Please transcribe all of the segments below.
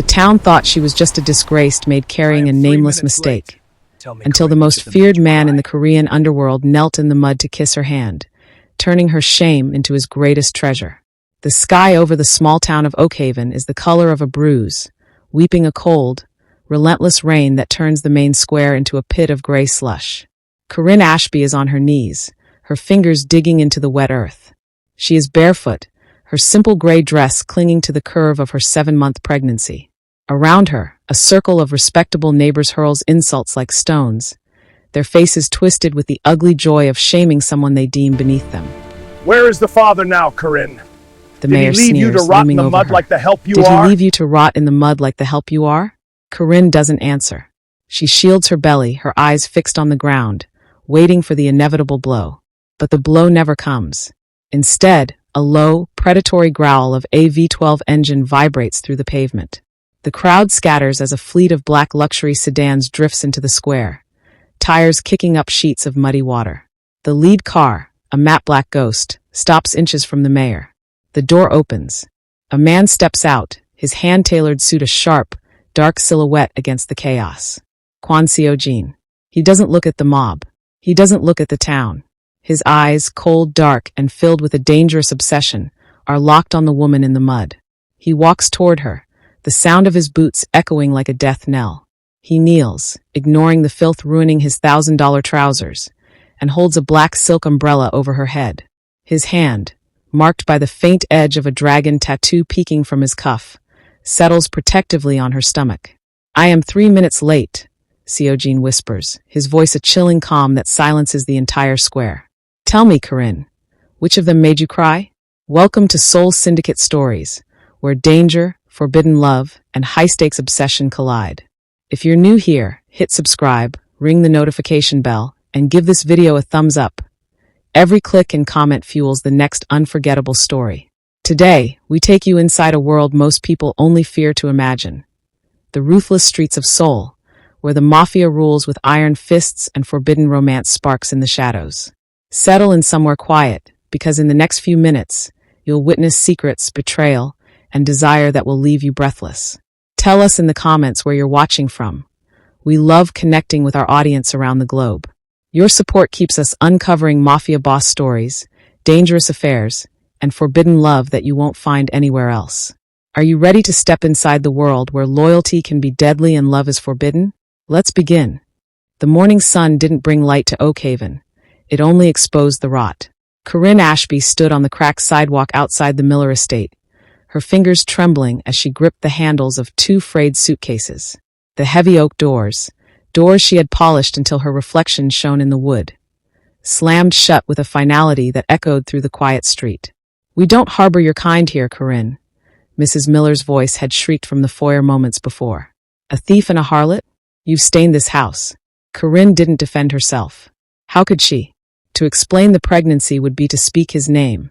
The town thought she was just a disgraced maid carrying a nameless mistake, until the most feared man in the Korean underworld knelt in the mud to kiss her hand, turning her shame into his greatest treasure. The sky over the small town of Oakhaven is the color of a bruise, weeping a cold, relentless rain that turns the main square into a pit of gray slush. Corinne Ashby is on her knees, her fingers digging into the wet earth. She is barefoot, her simple gray dress clinging to the curve of her 7-month pregnancy. Around her, a circle of respectable neighbors hurls insults like stones, their faces twisted with the ugly joy of shaming someone they deem beneath them. Where is the father now, Corinne? The mayor sneers, Did he leave you to rot in the mud like the help you are? Did he leave you to rot in the mud like the help you are? Corinne doesn't answer. She shields her belly, her eyes fixed on the ground, waiting for the inevitable blow. But the blow never comes. Instead, a low, predatory growl of a V12 engine vibrates through the pavement. The crowd scatters as a fleet of black luxury sedans drifts into the square, tires kicking up sheets of muddy water. The lead car, a matte black ghost, stops inches from the mayor. The door opens. A man steps out, his hand-tailored suit a sharp, dark silhouette against the chaos. Kwon Seojin. He doesn't look at the mob. He doesn't look at the town. His eyes, cold, dark, and filled with a dangerous obsession, are locked on the woman in the mud. He walks toward her, the sound of his boots echoing like a death knell. He kneels, ignoring the filth ruining his $1,000 trousers, and holds a black silk umbrella over her head. His hand, marked by the faint edge of a dragon tattoo peeking from his cuff, settles protectively on her stomach. "I am 3 minutes late," Seojin whispers, his voice a chilling calm that silences the entire square. "Tell me, Corinne, which of them made you cry?" Welcome to Seoul Syndicate Stories, where danger, forbidden love, and high-stakes obsession collide. If you're new here, hit subscribe, ring the notification bell, and give this video a thumbs up. Every click and comment fuels the next unforgettable story. Today, we take you inside a world most people only fear to imagine. The ruthless streets of Seoul, where the mafia rules with iron fists and forbidden romance sparks in the shadows. Settle in somewhere quiet, because in the next few minutes, you'll witness secrets, betrayal, and desire that will leave you breathless. Tell us in the comments where you're watching from. We love connecting with our audience around the globe. Your support keeps us uncovering mafia boss stories, dangerous affairs, and forbidden love that you won't find anywhere else. Are you ready to step inside the world where loyalty can be deadly and love is forbidden? Let's begin. The morning sun didn't bring light to Oakhaven. It only exposed the rot. Corinne Ashby stood on the cracked sidewalk outside the Miller estate, her fingers trembling as she gripped the handles of 2 frayed suitcases. The heavy oak doors she had polished until her reflection shone in the wood, slammed shut with a finality that echoed through the quiet street. "We don't harbor your kind here, Corinne," Mrs. Miller's voice had shrieked from the foyer moments before. "A thief and a harlot? You've stained this house." Corinne didn't defend herself. How could she? To explain the pregnancy would be to speak his name,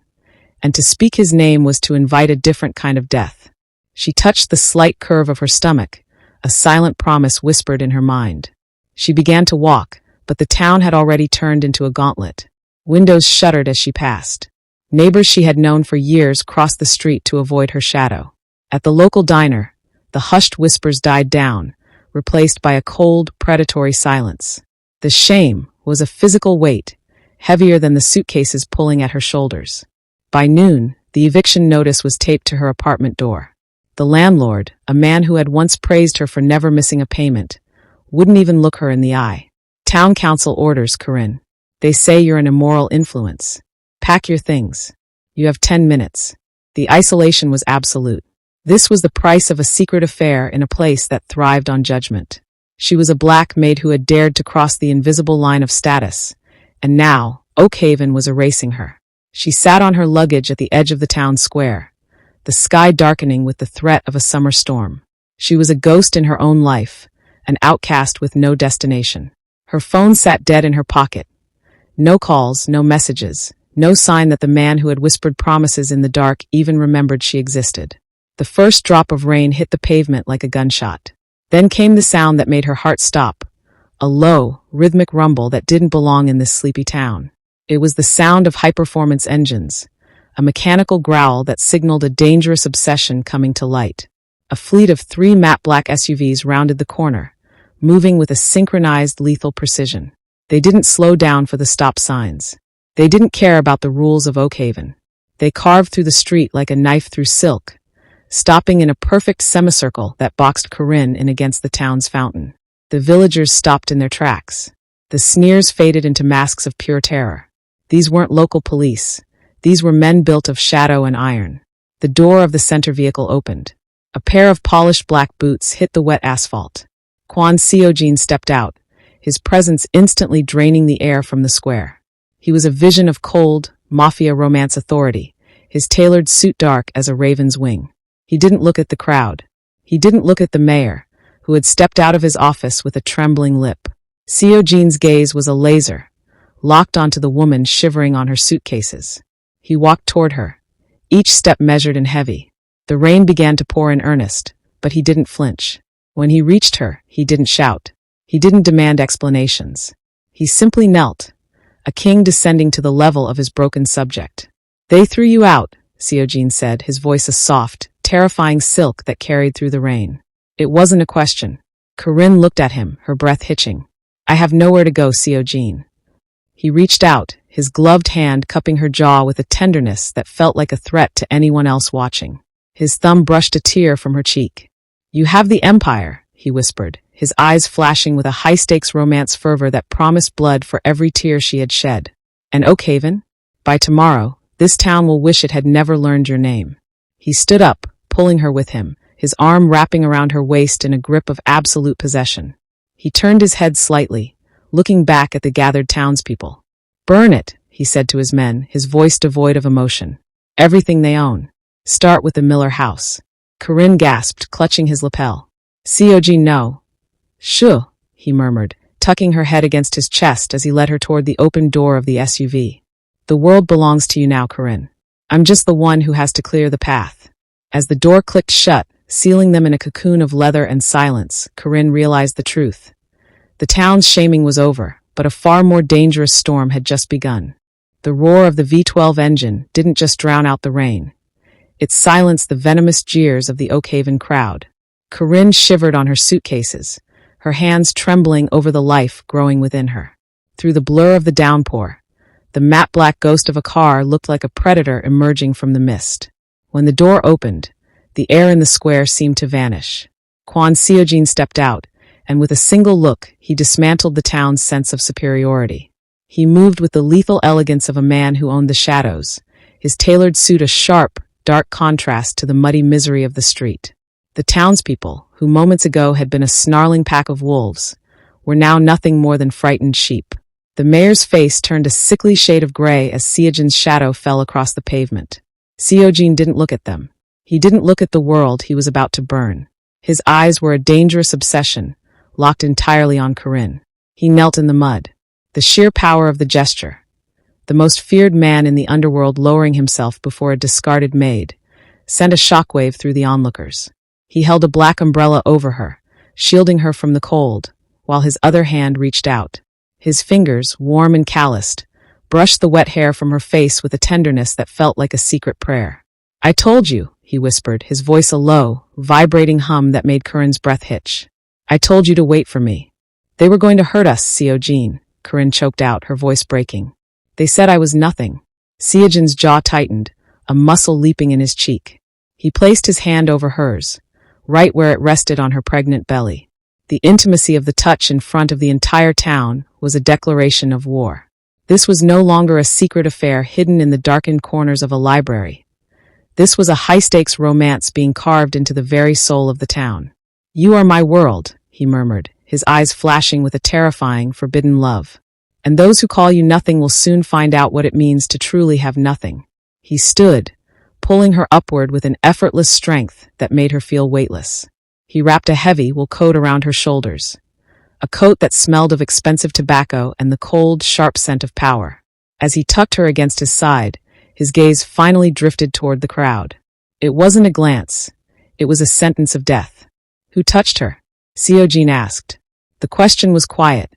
and to speak his name was to invite a different kind of death. She touched the slight curve of her stomach, a silent promise whispered in her mind. She began to walk, but the town had already turned into a gauntlet. Windows shuttered as she passed. Neighbors she had known for years crossed the street to avoid her shadow. At the local diner, the hushed whispers died down, replaced by a cold, predatory silence. The shame was a physical weight, heavier than the suitcases pulling at her shoulders. By noon, the eviction notice was taped to her apartment door. The landlord, a man who had once praised her for never missing a payment, wouldn't even look her in the eye. "Town council orders, Corinne. They say you're an immoral influence. Pack your things. You have 10 minutes. The isolation was absolute. This was the price of a secret affair in a place that thrived on judgment. She was a black maid who had dared to cross the invisible line of status, and now Oakhaven was erasing her. She sat on her luggage at the edge of the town square, the sky darkening with the threat of a summer storm. She was a ghost in her own life, an outcast with no destination. Her phone sat dead in her pocket. No calls, no messages, no sign that the man who had whispered promises in the dark even remembered she existed. The first drop of rain hit the pavement like a gunshot. Then came the sound that made her heart stop, a low, rhythmic rumble that didn't belong in this sleepy town. It was the sound of high-performance engines, a mechanical growl that signaled a dangerous obsession coming to light. A fleet of 3 matte black SUVs rounded the corner, moving with a synchronized lethal precision. They didn't slow down for the stop signs. They didn't care about the rules of Oakhaven. They carved through the street like a knife through silk, stopping in a perfect semicircle that boxed Corinne in against the town's fountain. The villagers stopped in their tracks. The sneers faded into masks of pure terror. These weren't local police. These were men built of shadow and iron. The door of the center vehicle opened. A pair of polished black boots hit the wet asphalt. Kwon Seojin stepped out, his presence instantly draining the air from the square. He was a vision of cold, mafia romance authority, his tailored suit dark as a raven's wing. He didn't look at the crowd. He didn't look at the mayor, who had stepped out of his office with a trembling lip. Seojin's gaze was a laser, locked onto the woman shivering on her suitcases. He walked toward her, each step measured and heavy. The rain began to pour in earnest, but he didn't flinch. When he reached her, he didn't shout. He didn't demand explanations. He simply knelt, a king descending to the level of his broken subject. "They threw you out," Seojin said, his voice a soft, terrifying silk that carried through the rain. It wasn't a question. Corinne looked at him, her breath hitching. "I have nowhere to go, Seojin." He reached out, his gloved hand cupping her jaw with a tenderness that felt like a threat to anyone else watching. His thumb brushed a tear from her cheek. "You have the empire," he whispered, his eyes flashing with a high-stakes romance fervor that promised blood for every tear she had shed. "And Oakhaven? By tomorrow, this town will wish it had never learned your name." He stood up, pulling her with him, his arm wrapping around her waist in a grip of absolute possession. He turned his head slightly, looking back at the gathered townspeople. "Burn it," he said to his men, his voice devoid of emotion. "Everything they own. Start with the Miller house." Corinne gasped, clutching his lapel. "Seojin, no." "Shoo," he murmured, tucking her head against his chest as he led her toward the open door of the SUV. "The world belongs to you now, Corinne. I'm just the one who has to clear the path." As the door clicked shut, sealing them in a cocoon of leather and silence, Corinne realized the truth. The town's shaming was over, but a far more dangerous storm had just begun. The roar of the V12 engine didn't just drown out the rain. It silenced the venomous jeers of the Oakhaven crowd. Corinne shivered on her suitcases, her hands trembling over the life growing within her. Through the blur of the downpour, the matte black ghost of a car looked like a predator emerging from the mist. When the door opened, the air in the square seemed to vanish. Kwon Seojin stepped out, and with a single look, he dismantled the town's sense of superiority. He moved with the lethal elegance of a man who owned the shadows, his tailored suit a sharp, dark contrast to the muddy misery of the street. The townspeople, who moments ago had been a snarling pack of wolves, were now nothing more than frightened sheep. The mayor's face turned a sickly shade of gray as Seojin's shadow fell across the pavement. Seojin didn't look at them. He didn't look at the world he was about to burn. His eyes were a dangerous obsession, locked entirely on Corinne. He knelt in the mud. The sheer power of the gesture. The most feared man in the underworld lowering himself before a discarded maid, sent a shockwave through the onlookers. He held a black umbrella over her, shielding her from the cold, while his other hand reached out. His fingers, warm and calloused, brushed the wet hair from her face with a tenderness that felt like a secret prayer. "I told you," he whispered, his voice a low, vibrating hum that made Corinne's breath hitch. "I told you to wait for me." "They were going to hurt us, Seojin," Corinne choked out, her voice breaking. "They said I was nothing." Seojin's jaw tightened, a muscle leaping in his cheek. He placed his hand over hers, right where it rested on her pregnant belly. The intimacy of the touch in front of the entire town was a declaration of war. This was no longer a secret affair hidden in the darkened corners of a library. This was a high-stakes romance being carved into the very soul of the town. "You are my world," he murmured, his eyes flashing with a terrifying, forbidden love. "And those who call you nothing will soon find out what it means to truly have nothing." He stood, pulling her upward with an effortless strength that made her feel weightless. He wrapped a heavy wool coat around her shoulders, a coat that smelled of expensive tobacco and the cold, sharp scent of power. As he tucked her against his side, his gaze finally drifted toward the crowd. It wasn't a glance. It was a sentence of death. "Who touched her?" Seojin asked. The question was quiet,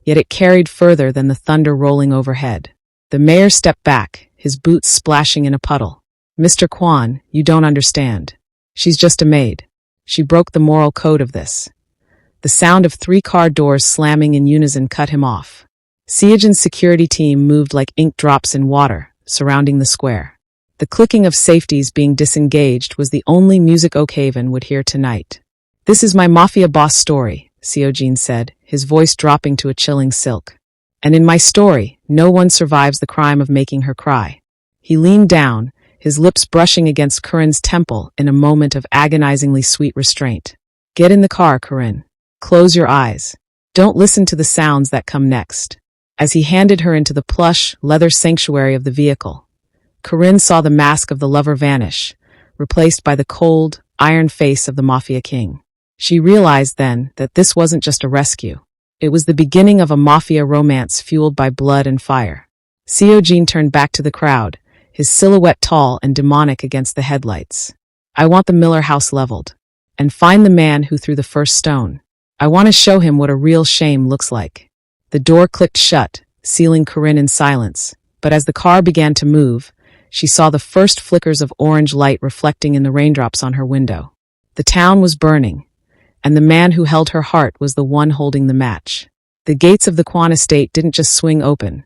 yet it carried further than the thunder rolling overhead. The mayor stepped back, his boots splashing in a puddle. "Mr. Kwon, you don't understand. She's just a maid." She broke the moral code of this. The sound of 3 car doors slamming in unison cut him off. Seojin's security team moved like ink drops in water, surrounding the square. The clicking of safeties being disengaged was the only music Oakhaven would hear tonight. "This is my Mafia Boss story," Seojin said, his voice dropping to a chilling silk. "And in my story, no one survives the crime of making her cry." He leaned down, his lips brushing against Corinne's temple in a moment of agonizingly sweet restraint. "Get in the car, Corinne. Close your eyes. Don't listen to the sounds that come next." As he handed her into the plush, leather sanctuary of the vehicle, Corinne saw the mask of the lover vanish, replaced by the cold, iron face of the Mafia King. She realized then that this wasn't just a rescue. It was the beginning of a Mafia romance fueled by blood and fire. Seojin turned back to the crowd, his silhouette tall and demonic against the headlights. "I want the Miller house leveled. And find the man who threw the first stone. I want to show him what a real shame looks like." The door clicked shut, sealing Corinne in silence, but as the car began to move, she saw the first flickers of orange light reflecting in the raindrops on her window. The town was burning, and the man who held her heart was the one holding the match. The gates of the Kwon estate didn't just swing open.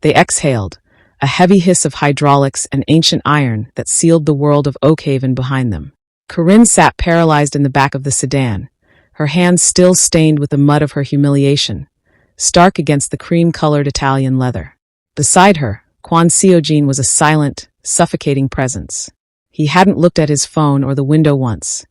They exhaled, a heavy hiss of hydraulics and ancient iron that sealed the world of Oakhaven behind them. Corinne sat paralyzed in the back of the sedan, her hands still stained with the mud of her humiliation, stark against the cream-colored Italian leather. Beside her, Kwon Seojin was a silent, suffocating presence. He hadn't looked at his phone or the window once.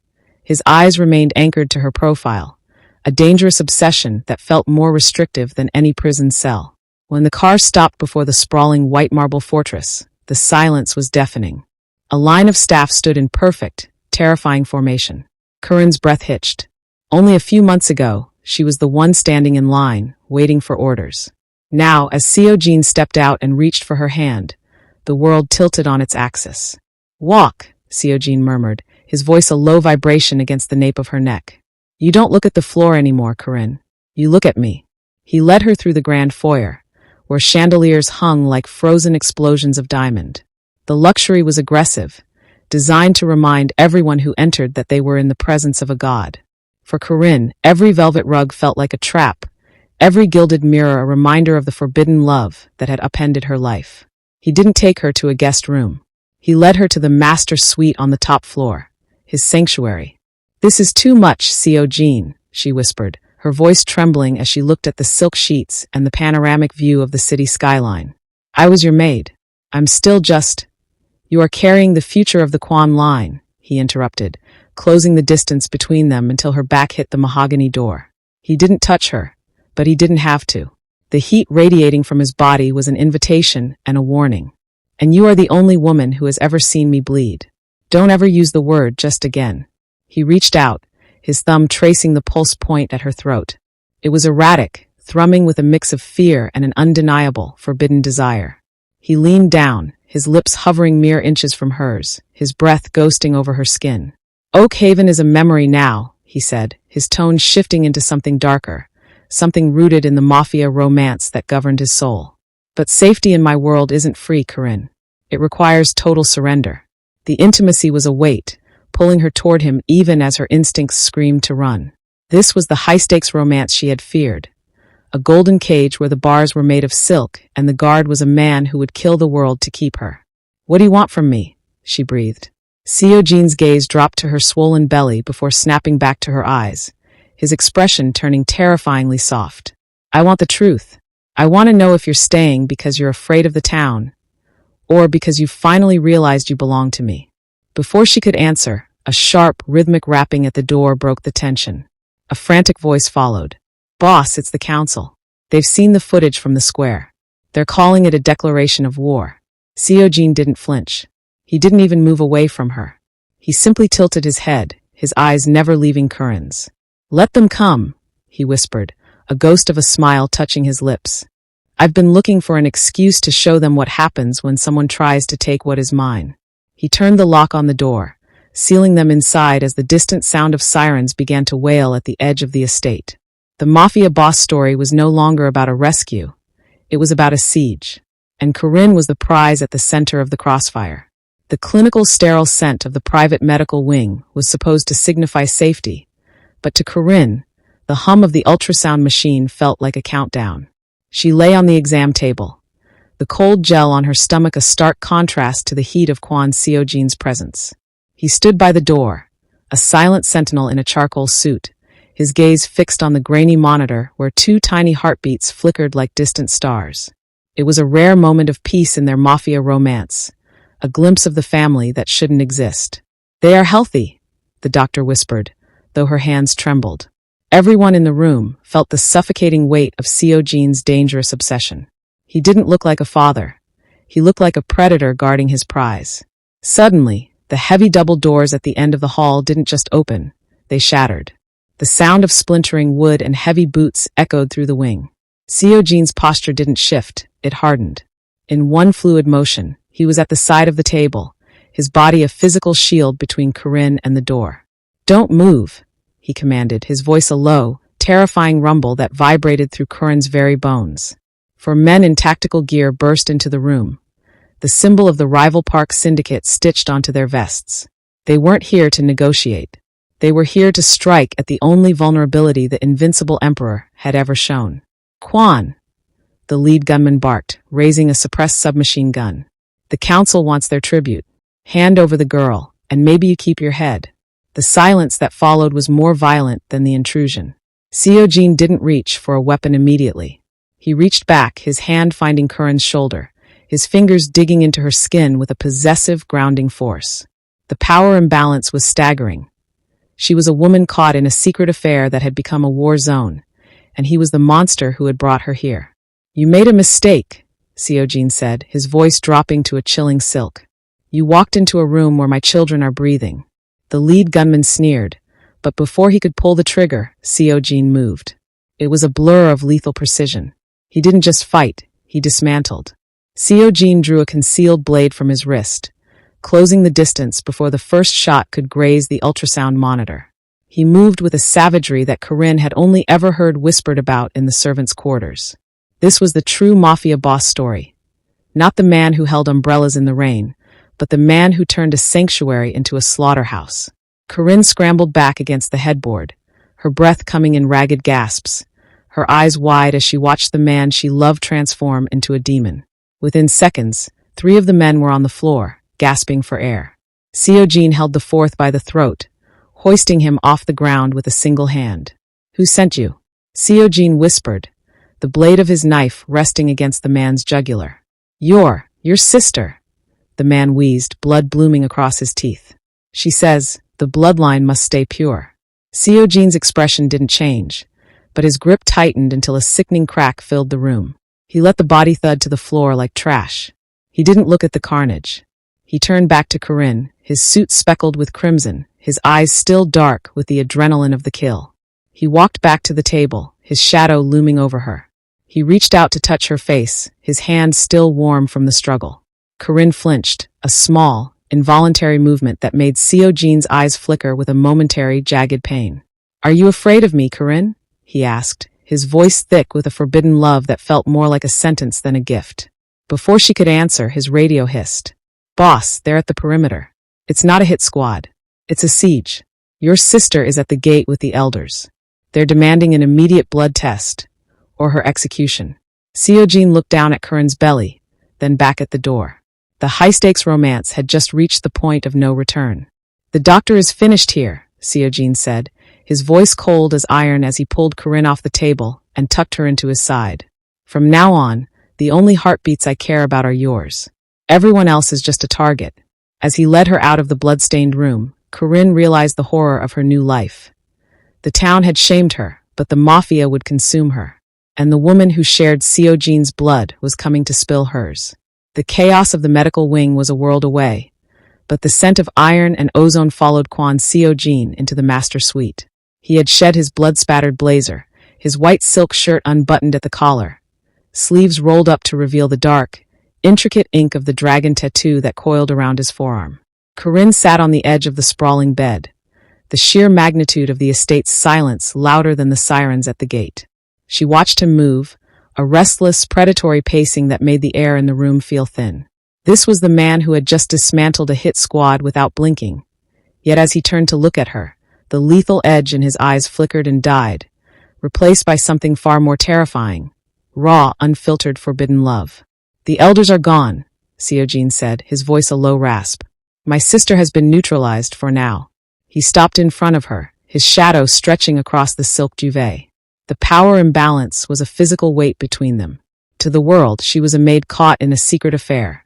His eyes remained anchored to her profile, a dangerous obsession that felt more restrictive than any prison cell. When the car stopped before the sprawling white marble fortress, the silence was deafening. A line of staff stood in perfect, terrifying formation. Corinne's breath hitched. Only a few months ago, she was the one standing in line, waiting for orders. Now, as Seojin stepped out and reached for her hand, the world tilted on its axis. "Walk," Seojin murmured, his voice a low vibration against the nape of her neck. "You don't look at the floor anymore, Corinne. You look at me." He led her through the grand foyer, where chandeliers hung like frozen explosions of diamond. The luxury was aggressive, designed to remind everyone who entered that they were in the presence of a god. For Corinne, every velvet rug felt like a trap, every gilded mirror a reminder of the forbidden love that had upended her life. He didn't take her to a guest room. He led her to the master suite on the top floor, his sanctuary. "This is too much, Seojin," she whispered, her voice trembling as she looked at the silk sheets and the panoramic view of the city skyline. "I was your maid. I'm still just—" "You are carrying the future of the Kwon line," he interrupted, closing the distance between them until her back hit the mahogany door. He didn't touch her, but he didn't have to. The heat radiating from his body was an invitation and a warning. "And you are the only woman who has ever seen me bleed. Don't ever use the word just again." He reached out, his thumb tracing the pulse point at her throat. It was erratic, thrumming with a mix of fear and an undeniable, forbidden desire. He leaned down, his lips hovering mere inches from hers, his breath ghosting over her skin. "Oakhaven is a memory now," he said, his tone shifting into something darker, something rooted in the mafia romance that governed his soul. "But safety in my world isn't free, Corinne. It requires total surrender." The intimacy was a weight, pulling her toward him even as her instincts screamed to run. This was the high-stakes romance she had feared. A golden cage where the bars were made of silk and the guard was a man who would kill the world to keep her. "What do you want from me?" she breathed. Seojin's gaze dropped to her swollen belly before snapping back to her eyes, his expression turning terrifyingly soft. "I want the truth. I want to know if you're staying because you're afraid of the town, or because you finally realized you belong to me." Before she could answer, a sharp, rhythmic rapping at the door broke the tension. A frantic voice followed. "Boss, it's the council. They've seen the footage from the square. They're calling it a declaration of war." Seojin didn't flinch. He didn't even move away from her. He simply tilted his head, his eyes never leaving Corinne's. "Let them come," he whispered, a ghost of a smile touching his lips. "I've been looking for an excuse to show them what happens when someone tries to take what is mine." He turned the lock on the door, sealing them inside as the distant sound of sirens began to wail at the edge of the estate. The Mafia Boss story was no longer about a rescue. It was about a siege, and Corinne was the prize at the center of the crossfire. The clinical sterile scent of the private medical wing was supposed to signify safety, but to Corinne, the hum of the ultrasound machine felt like a countdown. She lay on the exam table, the cold gel on her stomach a stark contrast to the heat of Kwon Seojin's presence. He stood by the door, a silent sentinel in a charcoal suit, his gaze fixed on the grainy monitor where two tiny heartbeats flickered like distant stars. It was a rare moment of peace in their mafia romance, a glimpse of the family that shouldn't exist. "They are healthy," the doctor whispered, though her hands trembled. Everyone in the room felt the suffocating weight of Seojin's dangerous obsession. He didn't look like a father. He looked like a predator guarding his prize. Suddenly, the heavy double doors at the end of the hall didn't just open, they shattered. The sound of splintering wood and heavy boots echoed through the wing. Seojin's posture didn't shift, it hardened. In one fluid motion, he was at the side of the table, his body a physical shield between Corinne and the door. "Don't move," he commanded, his voice a low, terrifying rumble that vibrated through Corinne's very bones. Four men in tactical gear burst into the room, the symbol of the rival Park Syndicate stitched onto their vests. They weren't here to negotiate. They were here to strike at the only vulnerability the invincible emperor had ever shown. "Kwon," the lead gunman barked, raising a suppressed submachine gun. "The council wants their tribute. Hand over the girl, and maybe you keep your head." The silence that followed was more violent than the intrusion. Seojin didn't reach for a weapon immediately. He reached back, his hand finding Corinne's shoulder, his fingers digging into her skin with a possessive, grounding force. The power imbalance was staggering. She was a woman caught in a secret affair that had become a war zone, and he was the monster who had brought her here. "You made a mistake," Seojin said, his voice dropping to a chilling silk. "You walked into a room where my children are breathing." The lead gunman sneered, but before he could pull the trigger, Seojin moved. It was a blur of lethal precision. He didn't just fight, he dismantled. Seojin drew a concealed blade from his wrist, closing the distance before the first shot could graze the ultrasound monitor. He moved with a savagery that Corinne had only ever heard whispered about in the servants' quarters. This was the true mafia boss story. Not the man who held umbrellas in the rain, but the man who turned a sanctuary into a slaughterhouse. Corinne scrambled back against the headboard, her breath coming in ragged gasps, her eyes wide as she watched the man she loved transform into a demon. Within seconds, 3 of the men were on the floor, gasping for air. Seojin held the 4th by the throat, hoisting him off the ground with a single hand. "Who sent you?" Seojin whispered, the blade of his knife resting against the man's jugular. Your sister," the man wheezed, blood blooming across his teeth. "She says the bloodline must stay pure." Seojin's expression didn't change, but his grip tightened until a sickening crack filled the room. He let the body thud to the floor like trash. He didn't look at the carnage. He turned back to Corinne, his suit speckled with crimson, his eyes still dark with the adrenaline of the kill. He walked back to the table, his shadow looming over her. He reached out to touch her face, his hand still warm from the struggle. Corinne flinched, a small, involuntary movement that made Seojin's eyes flicker with a momentary, jagged pain. "Are you afraid of me, Corinne?" he asked, his voice thick with a forbidden love that felt more like a sentence than a gift. Before she could answer, his radio hissed. "Boss, they're at the perimeter. It's not a hit squad. It's a siege. Your sister is at the gate with the elders. They're demanding an immediate blood test, or her execution." Seojin looked down at Corinne's belly, then back at the door. The high-stakes romance had just reached the point of no return. "The doctor is finished here," Seojin said, his voice cold as iron as he pulled Corinne off the table and tucked her into his side. "From now on, the only heartbeats I care about are yours. Everyone else is just a target." As he led her out of the blood-stained room, Corinne realized the horror of her new life. The town had shamed her, but the mafia would consume her. And the woman who shared Seojin's blood was coming to spill hers. The chaos of the medical wing was a world away, but the scent of iron and ozone followed Kwon Seojin into the master suite. He had shed his blood-spattered blazer, his white silk shirt unbuttoned at the collar, sleeves rolled up to reveal the dark, intricate ink of the dragon tattoo that coiled around his forearm. Corinne sat on the edge of the sprawling bed, the sheer magnitude of the estate's silence louder than the sirens at the gate. She watched him move, a restless, predatory pacing that made the air in the room feel thin. This was the man who had just dismantled a hit squad without blinking. Yet as he turned to look at her, the lethal edge in his eyes flickered and died, replaced by something far more terrifying: raw, unfiltered, forbidden love. "The elders are gone," Seojin said, his voice a low rasp. "My sister has been neutralized for now." He stopped in front of her, his shadow stretching across the silk duvet. The power imbalance was a physical weight between them. To the world, she was a maid caught in a secret affair.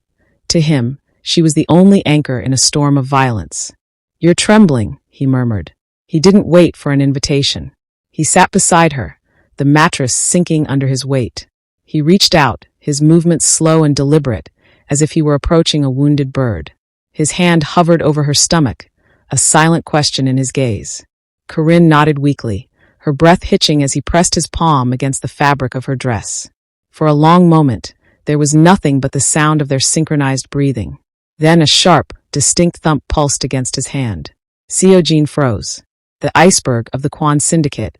To him, she was the only anchor in a storm of violence. "You're trembling," he murmured. He didn't wait for an invitation. He sat beside her, the mattress sinking under his weight. He reached out, his movements slow and deliberate, as if he were approaching a wounded bird. His hand hovered over her stomach, a silent question in his gaze. Corinne nodded weakly, her breath hitching as he pressed his palm against the fabric of her dress. For a long moment, there was nothing but the sound of their synchronized breathing. Then a sharp, distinct thump pulsed against his hand. Seojin froze. The iceberg of the Kwon Syndicate,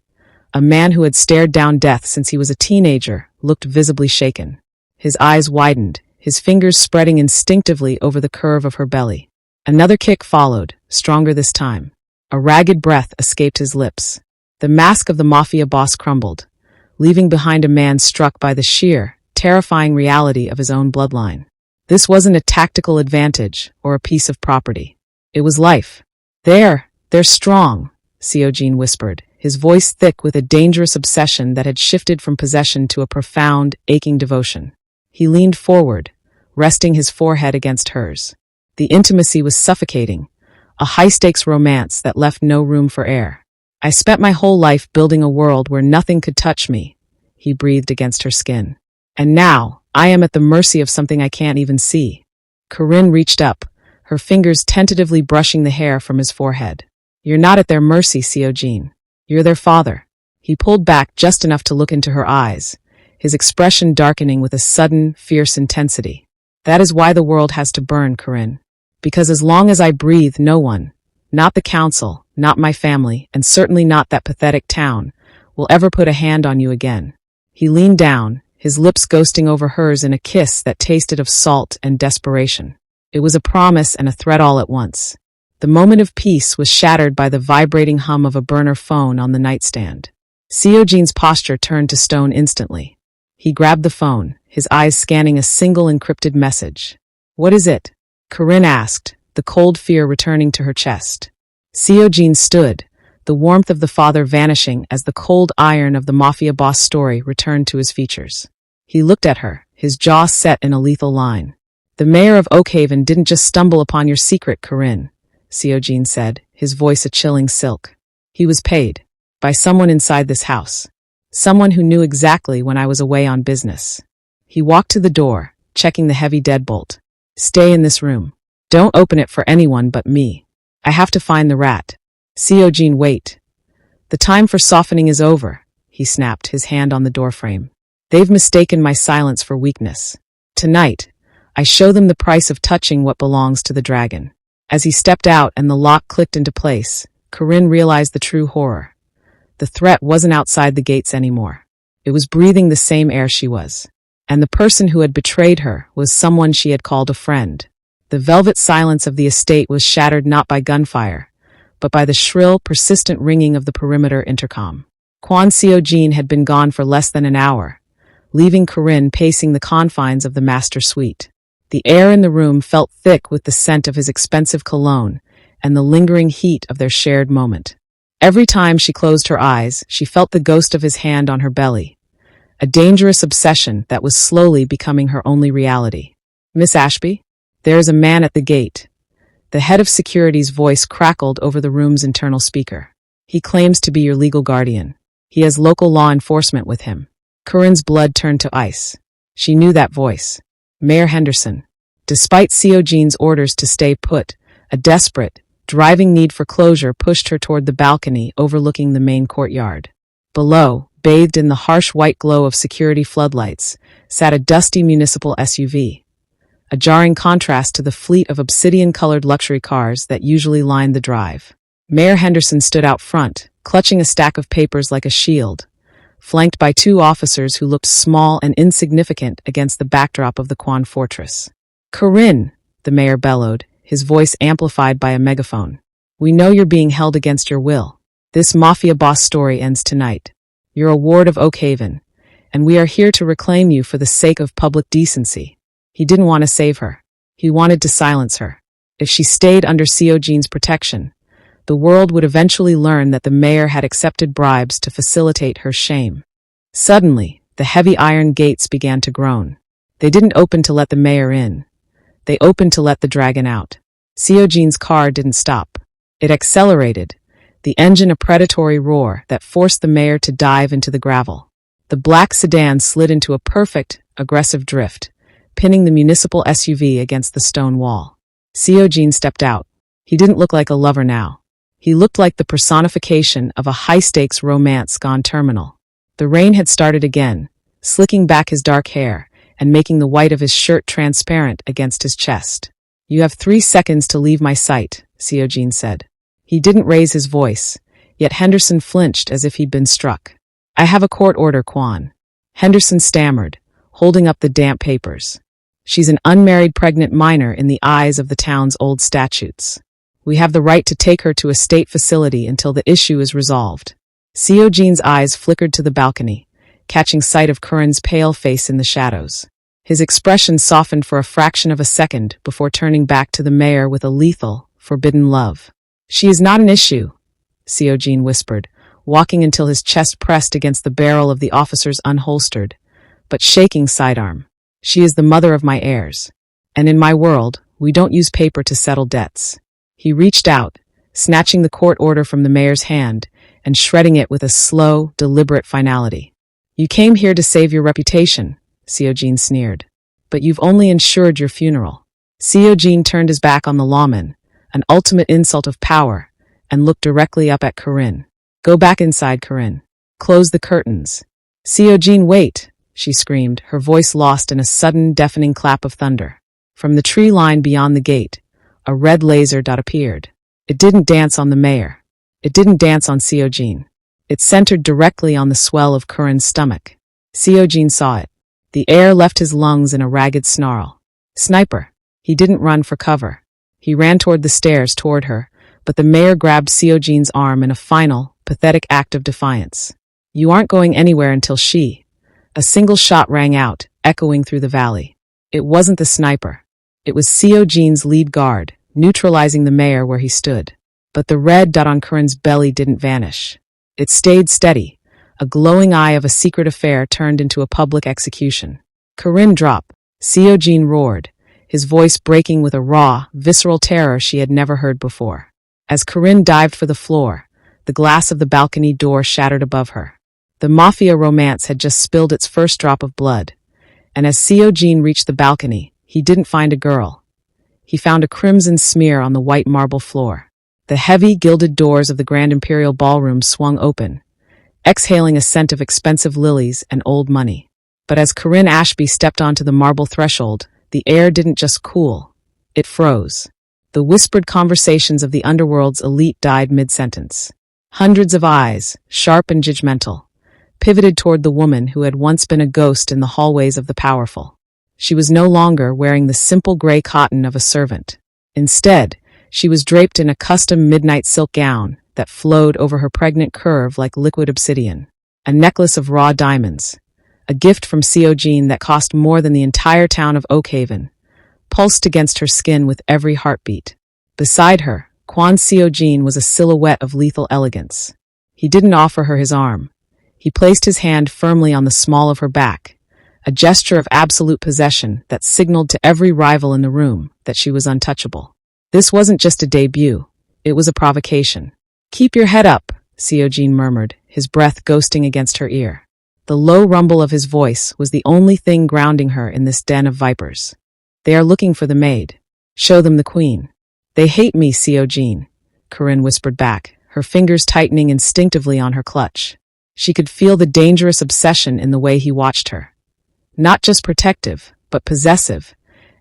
a man who had stared down death since he was a teenager, looked visibly shaken. His eyes widened, his fingers spreading instinctively over the curve of her belly. Another kick followed, stronger this time. A ragged breath escaped his lips. The mask of the mafia boss crumbled, leaving behind a man struck by the sheer, terrifying reality of his own bloodline. This wasn't a tactical advantage or a piece of property. It was life. They're strong," Seojin whispered, his voice thick with a dangerous obsession that had shifted from possession to a profound, aching devotion. He leaned forward, resting his forehead against hers. The intimacy was suffocating, a high-stakes romance that left no room for air. "I spent my whole life building a world where nothing could touch me," he breathed against her skin. "And now, I am at the mercy of something I can't even see." Corinne reached up, her fingers tentatively brushing the hair from his forehead. "You're not at their mercy, Seojin. You're their father." He pulled back just enough to look into her eyes, his expression darkening with a sudden, fierce intensity. "That is why the world has to burn, Corinne. Because as long as I breathe, no one, not the council, not my family, and certainly not that pathetic town, will ever put a hand on you again." He leaned down, his lips ghosting over hers in a kiss that tasted of salt and desperation. It was a promise and a threat all at once. The moment of peace was shattered by the vibrating hum of a burner phone on the nightstand. Seojin's posture turned to stone instantly. He grabbed the phone, his eyes scanning a single encrypted message. "What is it?" Corinne asked, the cold fear returning to her chest. Seojin stood, the warmth of the father vanishing as the cold iron of the mafia boss story returned to his features. He looked at her, his jaw set in a lethal line. "The mayor of Oakhaven didn't just stumble upon your secret, Corinne," Seojin said, his voice a chilling silk. "He was paid. By someone inside this house. Someone who knew exactly when I was away on business." He walked to the door, checking the heavy deadbolt. "Stay in this room. Don't open it for anyone but me. I have to find the rat." "Seojin, wait. The time for softening is over," he snapped, his hand on the doorframe. "They've mistaken my silence for weakness. Tonight, I show them the price of touching what belongs to the dragon." As he stepped out and the lock clicked into place, Corinne realized the true horror. The threat wasn't outside the gates anymore. It was breathing the same air she was. And the person who had betrayed her was someone she had called a friend. The velvet silence of the estate was shattered not by gunfire, but by the shrill, persistent ringing of the perimeter intercom. Kwon Seojin had been gone for less than an hour, leaving Corinne pacing the confines of the master suite. The air in the room felt thick with the scent of his expensive cologne and the lingering heat of their shared moment. Every time she closed her eyes, she felt the ghost of his hand on her belly, a dangerous obsession that was slowly becoming her only reality. "Miss Ashby? There is a man at the gate." The head of security's voice crackled over the room's internal speaker. "He claims to be your legal guardian. He has local law enforcement with him." Corinne's blood turned to ice. She knew that voice. Mayor Henderson. Despite Seojin's orders to stay put, a desperate, driving need for closure pushed her toward the balcony overlooking the main courtyard. Below, bathed in the harsh white glow of security floodlights, sat a dusty municipal SUV, a jarring contrast to the fleet of obsidian-colored luxury cars that usually lined the drive. Mayor Henderson stood out front, clutching a stack of papers like a shield, flanked by two officers who looked small and insignificant against the backdrop of the Kwon fortress. Corinne, the mayor bellowed, his voice amplified by a megaphone. We know you're being held against your will. This mafia boss story ends tonight. You're a ward of Oakhaven, and we are here to reclaim you for the sake of public decency. He didn't want to save her. He wanted to silence her. If she stayed under Seojin's protection, the world would eventually learn that the mayor had accepted bribes to facilitate her shame. Suddenly, the heavy iron gates began to groan. They didn't open to let the mayor in. They opened to let the dragon out. Seojin's car didn't stop. It accelerated, the engine a predatory roar that forced the mayor to dive into the gravel. The black sedan slid into a perfect, aggressive drift, pinning the municipal SUV against the stone wall. Seojin stepped out. He didn't look like a lover now. He looked like the personification of a high-stakes romance gone terminal. The rain had started again, slicking back his dark hair and making the white of his shirt transparent against his chest. You have 3 seconds to leave my sight, Seojin said. He didn't raise his voice, yet Henderson flinched as if he'd been struck. I have a court order, Kwon. Henderson stammered, holding up the damp papers. She's an unmarried pregnant minor in the eyes of the town's old statutes. We have the right to take her to a state facility until the issue is resolved. Seojin's eyes flickered to the balcony, catching sight of Corinne's pale face in the shadows. His expression softened for a fraction of a second before turning back to the mayor with a lethal, forbidden love. She is not an issue, Seojin whispered, walking until his chest pressed against the barrel of the officer's unholstered, but shaking sidearm. She is the mother of my heirs. And in my world, we don't use paper to settle debts. He reached out, snatching the court order from the mayor's hand and shredding it with a slow, deliberate finality. You came here to save your reputation, Seojin sneered. But you've only ensured your funeral. Seojin turned his back on the lawman, an ultimate insult of power, and looked directly up at Corinne. Go back inside, Corinne. Close the curtains. Seojin, wait, she screamed, her voice lost in a sudden, deafening clap of thunder. From the tree line beyond the gate, a red laser dot appeared. It didn't dance on the mayor. It didn't dance on Seojin. It centered directly on the swell of Corinne's stomach. Seojin saw it. The air left his lungs in a ragged snarl. Sniper. He didn't run for cover. He ran toward the stairs toward her, but the mayor grabbed Seojin's arm in a final, pathetic act of defiance. You aren't going anywhere until she. A single shot rang out, echoing through the valley. It wasn't the sniper. It was Seojin's lead guard, neutralizing the mayor where he stood. But the red dot on Corinne's belly didn't vanish. It stayed steady, a glowing eye of a secret affair turned into a public execution. Corinne dropped. Seojin roared, his voice breaking with a raw, visceral terror she had never heard before. As Corinne dived for the floor, the glass of the balcony door shattered above her. The mafia romance had just spilled its first drop of blood, and as Seojin reached the balcony, he didn't find a girl. He found a crimson smear on the white marble floor. The heavy, gilded doors of the Grand Imperial Ballroom swung open, exhaling a scent of expensive lilies and old money. But as Corinne Ashby stepped onto the marble threshold, the air didn't just cool, it froze. The whispered conversations of the underworld's elite died mid-sentence. Hundreds of eyes, sharp and judgmental, pivoted toward the woman who had once been a ghost in the hallways of the powerful. She was no longer wearing the simple gray cotton of a servant. Instead, she was draped in a custom midnight silk gown that flowed over her pregnant curve like liquid obsidian. A necklace of raw diamonds, a gift from Seojin that cost more than the entire town of Oakhaven, pulsed against her skin with every heartbeat. Beside her, Kwon Seojin was a silhouette of lethal elegance. He didn't offer her his arm. He placed his hand firmly on the small of her back, a gesture of absolute possession that signaled to every rival in the room that she was untouchable. This wasn't just a debut, it was a provocation. Keep your head up, Seojin murmured, his breath ghosting against her ear. The low rumble of his voice was the only thing grounding her in this den of vipers. They are looking for the maid. Show them the queen. They hate me, Seojin, Corinne whispered back, her fingers tightening instinctively on her clutch. She could feel the dangerous obsession in the way he watched her. Not just protective, but possessive,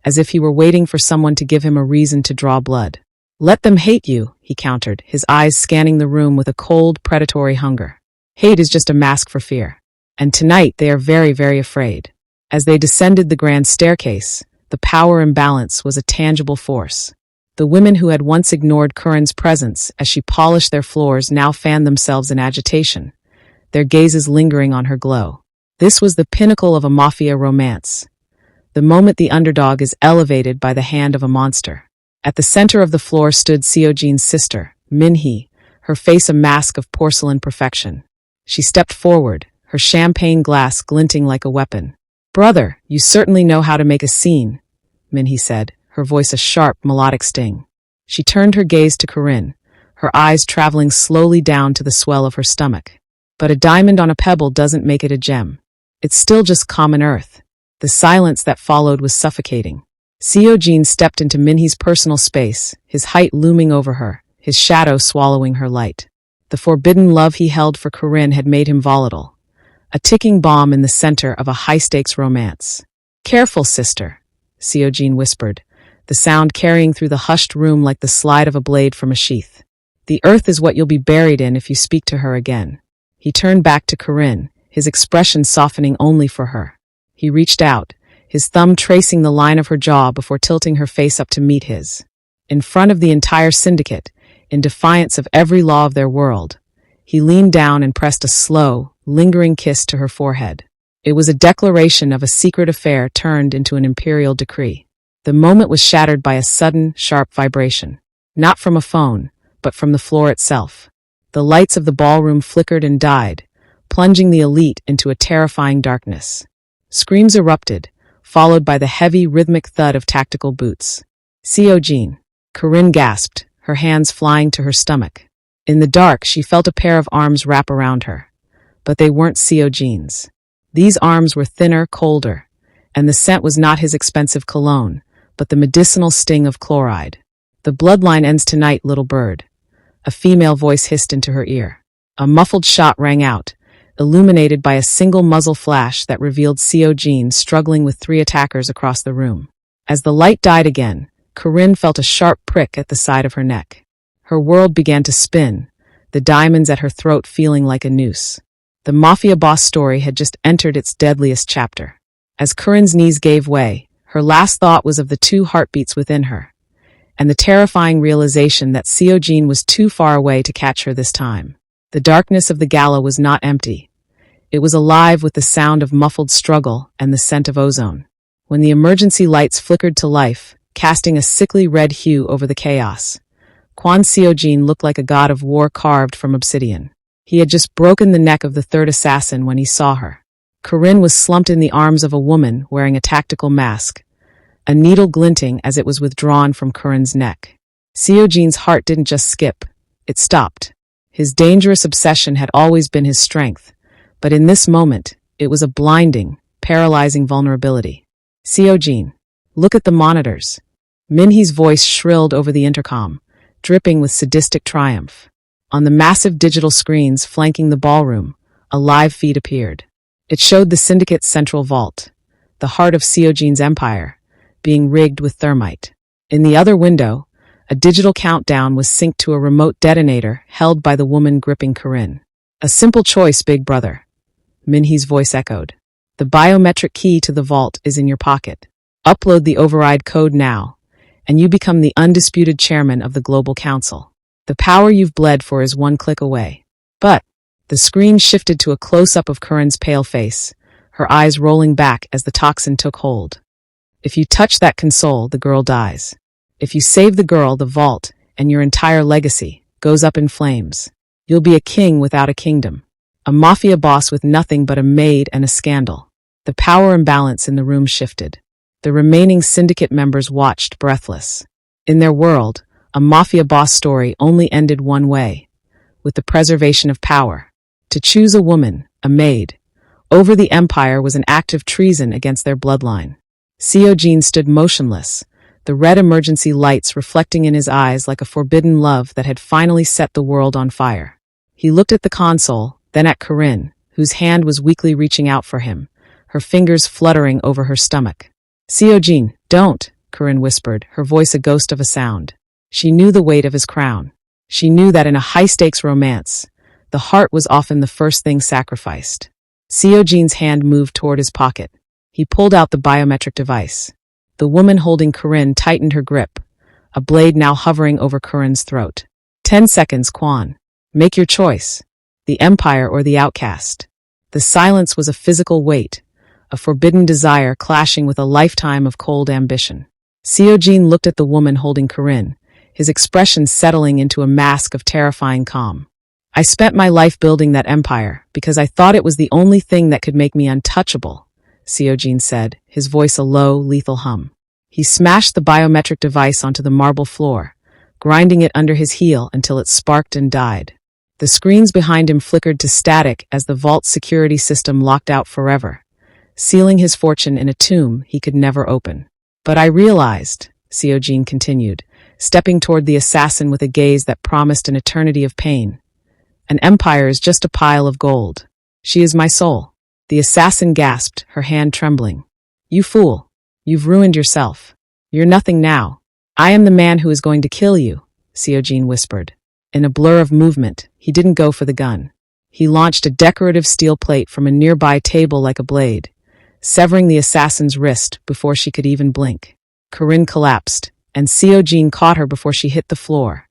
as if he were waiting for someone to give him a reason to draw blood. Let them hate you, he countered, his eyes scanning the room with a cold, predatory hunger. Hate is just a mask for fear. And tonight they are very, very afraid. As they descended the grand staircase, The power imbalance was a tangible force. The women who had once ignored Corinne's presence as she polished their floors now fanned themselves in agitation, their gazes lingering on her glow. This was the pinnacle of a mafia romance. The moment the underdog is elevated by the hand of a monster. At the center of the floor stood Seojin's sister, Minhee, her face a mask of porcelain perfection. She stepped forward, her champagne glass glinting like a weapon. "Brother, you certainly know how to make a scene," Minhee said, her voice a sharp, melodic sting. She turned her gaze to Corinne, her eyes traveling slowly down to the swell of her stomach. But a diamond on a pebble doesn't make it a gem. It's still just common earth. The silence that followed was suffocating. Seojin stepped into Minhee's personal space, his height looming over her, his shadow swallowing her light. The forbidden love he held for Corinne had made him volatile, a ticking bomb in the center of a high-stakes romance. "Careful, sister," Seojin whispered, the sound carrying through the hushed room like the slide of a blade from a sheath. "The earth is what you'll be buried in if you speak to her again." He turned back to Corinne, his expression softening only for her. He reached out, his thumb tracing the line of her jaw before tilting her face up to meet his. In front of the entire syndicate, in defiance of every law of their world, he leaned down and pressed a slow, lingering kiss to her forehead. It was a declaration of a secret affair turned into an imperial decree. The moment was shattered by a sudden, sharp vibration. Not from a phone, but from the floor itself. The lights of the ballroom flickered and died, plunging the elite into a terrifying darkness. Screams erupted, followed by the heavy, rhythmic thud of tactical boots. "Seojin," Corinne gasped, her hands flying to her stomach. In the dark, she felt a pair of arms wrap around her. But they weren't Seojin's. These arms were thinner, colder, and the scent was not his expensive cologne, but the medicinal sting of chloride. "The bloodline ends tonight, little bird," a female voice hissed into her ear. A muffled shot rang out, illuminated by a single muzzle flash that revealed Seojin struggling with 3 attackers across the room. As the light died again, Corinne felt a sharp prick at the side of her neck. Her world began to spin, the diamonds at her throat feeling like a noose. The Mafia Boss story had just entered its deadliest chapter. As Corinne's knees gave way, her last thought was of the 2 heartbeats within her, and the terrifying realization that Seojin was too far away to catch her this time. The darkness of the gala was not empty. It was alive with the sound of muffled struggle and the scent of ozone. When the emergency lights flickered to life, casting a sickly red hue over the chaos, Kwon Seojin looked like a god of war carved from obsidian. He had just broken the neck of the 3rd assassin when he saw her. Corinne was slumped in the arms of a woman wearing a tactical mask, a needle glinting as it was withdrawn from Corinne's neck. Seojin's heart didn't just skip, it stopped. His dangerous obsession had always been his strength, but in this moment, it was a blinding, paralyzing vulnerability. "Seojin, look at the monitors." Minhee's voice shrilled over the intercom, dripping with sadistic triumph. On the massive digital screens flanking the ballroom, a live feed appeared. It showed the syndicate's central vault, the heart of Seojin's empire, being rigged with thermite. In the other window, a digital countdown was synced to a remote detonator held by the woman gripping Corinne. "A simple choice, big brother," Minhee's voice echoed. "The biometric key to the vault is in your pocket. Upload the override code now, and you become the undisputed chairman of the Global Council. The power you've bled for is 1 click away." But the screen shifted to a close-up of Corinne's pale face, her eyes rolling back as the toxin took hold. "If you touch that console, the girl dies. If you save the girl, the vault, and your entire legacy, goes up in flames. You'll be a king without a kingdom. A mafia boss with nothing but a maid and a scandal." The power imbalance in the room shifted. The remaining syndicate members watched, breathless. In their world, a mafia boss story only ended one way, with the preservation of power. To choose a woman, a maid, over the empire was an act of treason against their bloodline. Seojin stood motionless, the red emergency lights reflecting in his eyes like a forbidden love that had finally set the world on fire. He looked at the console, then at Corinne, whose hand was weakly reaching out for him, her fingers fluttering over her stomach. "Seojin, don't," Corinne whispered, her voice a ghost of a sound. She knew the weight of his crown. She knew that in a high-stakes romance, the heart was often the first thing sacrificed. Seojin's hand moved toward his pocket. He pulled out the biometric device. The woman holding Corinne tightened her grip, a blade now hovering over Corinne's throat. 10 seconds, Kwon. Make your choice. The Empire or the outcast. The silence was a physical weight, a forbidden desire clashing with a lifetime of cold ambition. Seojin looked at the woman holding Corinne, his expression settling into a mask of terrifying calm. I spent my life building that empire because I thought it was the only thing that could make me untouchable, Seojin said, his voice a low, lethal hum. He smashed the biometric device onto the marble floor, grinding it under his heel until it sparked and died. The screens behind him flickered to static as the vault's security system locked out forever, sealing his fortune in a tomb he could never open. But I realized, Seojin continued, stepping toward the assassin with a gaze that promised an eternity of pain. An empire is just a pile of gold. She is my soul. The assassin gasped, her hand trembling. You fool. You've ruined yourself. You're nothing now. I am the man who is going to kill you, Seojin whispered. In a blur of movement, he didn't go for the gun. He launched a decorative steel plate from a nearby table like a blade, severing the assassin's wrist before she could even blink. Corinne collapsed, and Seojin caught her before she hit the floor,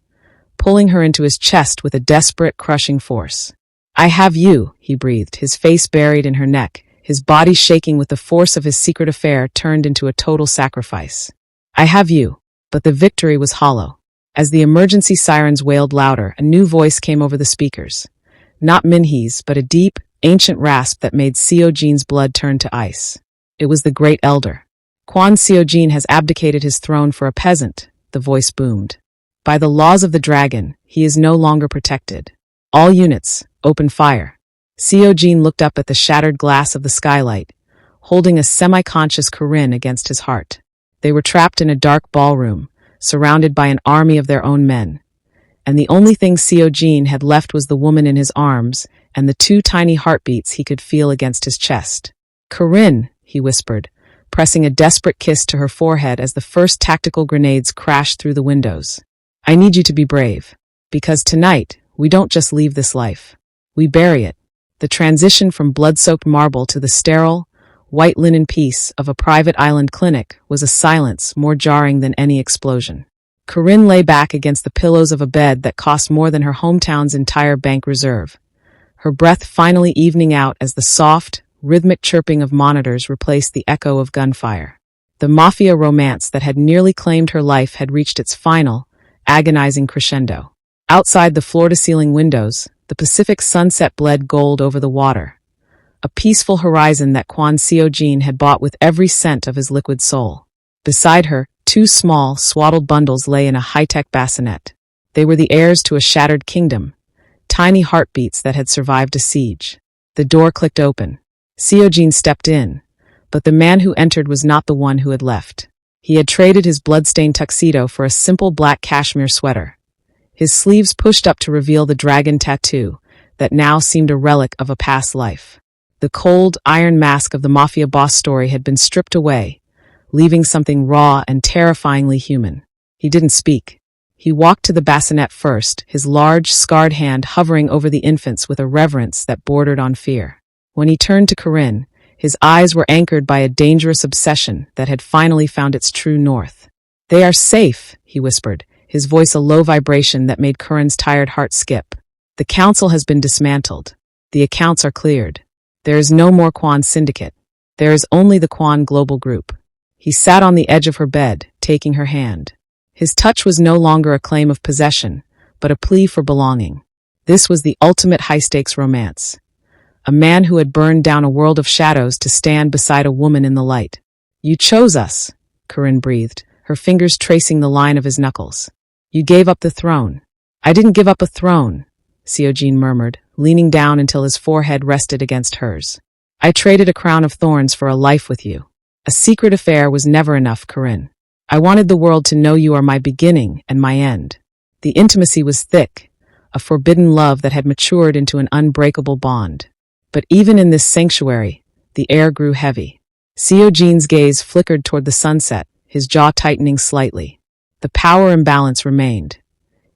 pulling her into his chest with a desperate, crushing force. I have you, he breathed, his face buried in her neck, his body shaking with the force of his secret affair turned into a total sacrifice. I have you. But the victory was hollow. As the emergency sirens wailed louder, a new voice came over the speakers. Not Minhee's, but a deep, ancient rasp that made Seojin's blood turn to ice. It was the Great Elder. Kwon Seojin has abdicated his throne for a peasant, the voice boomed. By the laws of the dragon, he is no longer protected. All units, open fire. Seojin looked up at the shattered glass of the skylight, holding a semi-conscious Corinne against his heart. They were trapped in a dark ballroom, surrounded by an army of their own men. And the only thing Seojin had left was the woman in his arms and the 2 tiny heartbeats he could feel against his chest. Corinne, he whispered, pressing a desperate kiss to her forehead as the first tactical grenades crashed through the windows. I need you to be brave. Because tonight, we don't just leave this life. We bury it. The transition from blood-soaked marble to the sterile, white linen piece of a private island clinic was a silence more jarring than any explosion. Corinne lay back against the pillows of a bed that cost more than her hometown's entire bank reserve, her breath finally evening out as the soft, rhythmic chirping of monitors replaced the echo of gunfire. The mafia romance that had nearly claimed her life had reached its final, agonizing crescendo. Outside the floor-to-ceiling windows, the Pacific sunset bled gold over the water, a peaceful horizon that Kwon Seojin had bought with every cent of his liquid soul. Beside her, 2 small, swaddled bundles lay in a high-tech bassinet. They were the heirs to a shattered kingdom, tiny heartbeats that had survived a siege. The door clicked open. Seojin stepped in, but the man who entered was not the one who had left. He had traded his blood-stained tuxedo for a simple black cashmere sweater, his sleeves pushed up to reveal the dragon tattoo that now seemed a relic of a past life. The cold, iron mask of the Mafia Boss story had been stripped away, leaving something raw and terrifyingly human. He didn't speak. He walked to the bassinet first, his large, scarred hand hovering over the infants with a reverence that bordered on fear. When he turned to Corinne, his eyes were anchored by a dangerous obsession that had finally found its true north. They are safe, he whispered, his voice a low vibration that made Corinne's tired heart skip. The council has been dismantled. The accounts are cleared. There is no more Kwon Syndicate. There is only the Kwon Global Group. He sat on the edge of her bed, taking her hand. His touch was no longer a claim of possession, but a plea for belonging. This was the ultimate high-stakes romance. A man who had burned down a world of shadows to stand beside a woman in the light. You chose us, Corinne breathed, her fingers tracing the line of his knuckles. You gave up the throne. I didn't give up a throne, Seojin murmured, leaning down until his forehead rested against hers. I traded a crown of thorns for a life with you. A secret affair was never enough, Corinne. I wanted the world to know you are my beginning and my end. The intimacy was thick, a forbidden love that had matured into an unbreakable bond. But even in this sanctuary, the air grew heavy. Seojin's gaze flickered toward the sunset, his jaw tightening slightly. The power imbalance remained.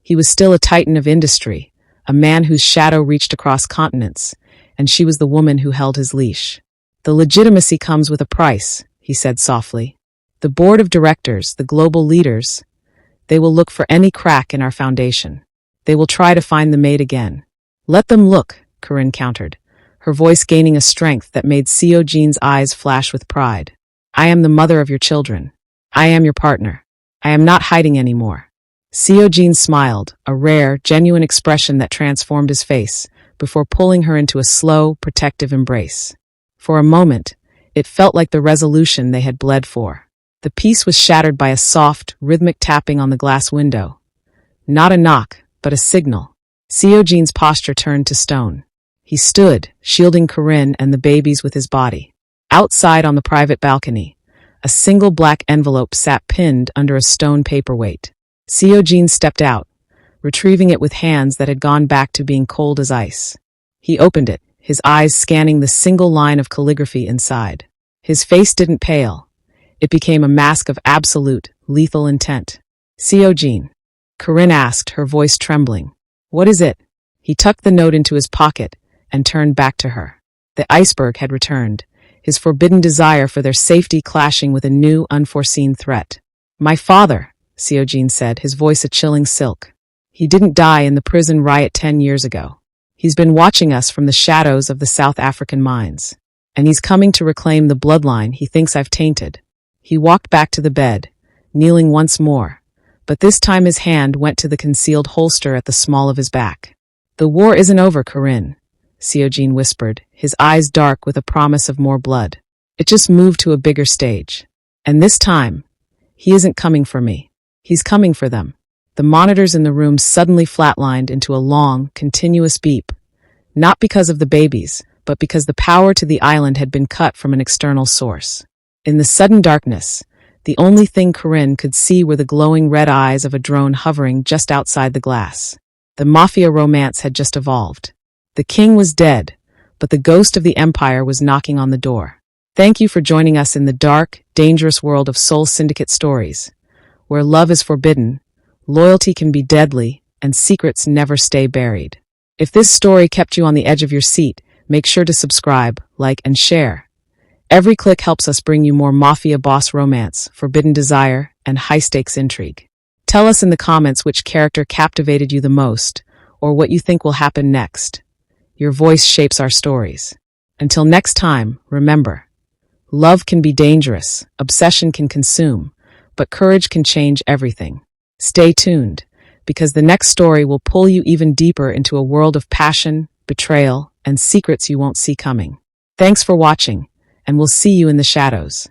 He was still a titan of industry, a man whose shadow reached across continents, and she was the woman who held his leash. The legitimacy comes with a price, he said softly. The board of directors, the global leaders, they will look for any crack in our foundation. They will try to find the maid again. Let them look, Corinne countered, her voice gaining a strength that made Seojin's eyes flash with pride. I am the mother of your children. I am your partner. I am not hiding anymore. Seojin smiled, a rare, genuine expression that transformed his face, before pulling her into a slow, protective embrace. For a moment, it felt like the resolution they had bled for. The peace was shattered by a soft, rhythmic tapping on the glass window. Not a knock, but a signal. Seojin's posture turned to stone. He stood, shielding Corinne and the babies with his body. Outside on the private balcony, a single black envelope sat pinned under a stone paperweight. Seojin stepped out, retrieving it with hands that had gone back to being cold as ice. He opened it, his eyes scanning the single line of calligraphy inside. His face didn't pale. It became a mask of absolute, lethal intent. Seojin, Corinne asked, her voice trembling. What is it? He tucked the note into his pocket and turned back to her. The iceberg had returned, his forbidden desire for their safety clashing with a new, unforeseen threat. My father, Seojin said, his voice a chilling silk. He didn't die in the prison riot 10 years ago. He's been watching us from the shadows of the South African mines. And he's coming to reclaim the bloodline he thinks I've tainted. He walked back to the bed, kneeling once more, but this time his hand went to the concealed holster at the small of his back. The war isn't over, Corinne, Seojin whispered, his eyes dark with a promise of more blood. It just moved to a bigger stage. And this time, he isn't coming for me. He's coming for them. The monitors in the room suddenly flatlined into a long, continuous beep. Not because of the babies, but because the power to the island had been cut from an external source. In the sudden darkness, the only thing Corinne could see were the glowing red eyes of a drone hovering just outside the glass. The mafia romance had just evolved. The king was dead, but the ghost of the empire was knocking on the door. Thank you for joining us in the dark, dangerous world of Seoul Syndicate Stories, where love is forbidden, loyalty can be deadly, and secrets never stay buried. If this story kept you on the edge of your seat, make sure to subscribe, like, and share. Every click helps us bring you more Mafia Boss romance, forbidden desire, and high-stakes intrigue. Tell us in the comments which character captivated you the most, or what you think will happen next. Your voice shapes our stories. Until next time, remember, love can be dangerous, obsession can consume, but courage can change everything. Stay tuned, because the next story will pull you even deeper into a world of passion, betrayal, and secrets you won't see coming. Thanks for watching, and we'll see you in the shadows.